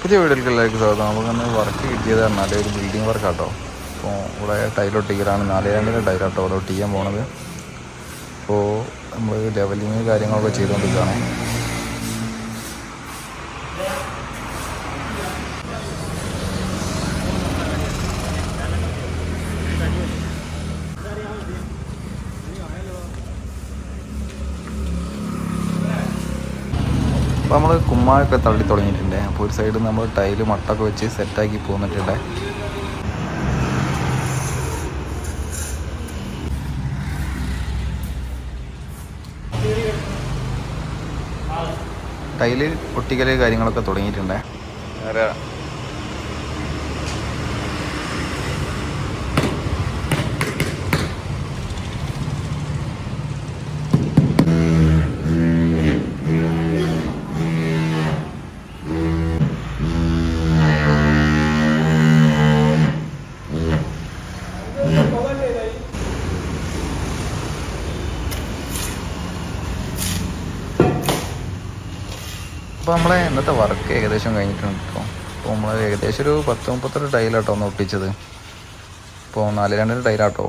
പുതിയ വീടുകൾക്ക് എല്ലാവർക്കും സ്വാഗതം. നമുക്കൊന്ന് വർക്ക് കിട്ടിയത് പറഞ്ഞാൽ ഒരു ബിൽഡിംഗ് വർക്കാട്ടോ. അപ്പോൾ ഇവിടെ ടൈലൊട്ടിക്കലാണ്, 4 ടൈലാട്ടോ ഇവിടെ ഒട്ടിക്കാൻ പോണത്. അപ്പോൾ നമ്മൾ ലെവലിങ് കാര്യങ്ങളൊക്കെ ചെയ്തുകൊണ്ടിരിക്കുകയാണ്. അപ്പോൾ നമ്മൾ കുമ്മായൊക്കെ തള്ളി തുടങ്ങിയിട്ടുണ്ട്. അപ്പോൾ ഒരു സൈഡിൽ നമ്മൾ ടൈല് മട്ടൊക്കെ വെച്ച് സെറ്റാക്കി പോന്നിട്ടുണ്ട്. ടൈല് ഒട്ടിക്കല് കാര്യങ്ങളൊക്കെ തുടങ്ങിയിട്ടുണ്ട്. വേറെ അപ്പോൾ നമ്മളെ ഇന്നത്തെ വർക്ക് ഏകദേശം കഴിഞ്ഞിട്ടുണ്ട് കേട്ടോ. അപ്പോൾ നമ്മൾ ഏകദേശം ഒരു 10-32 ടൈലാട്ടോ ഒന്ന് ഒട്ടിച്ചത്. ഇപ്പോൾ 4 ടൈലാട്ടോ.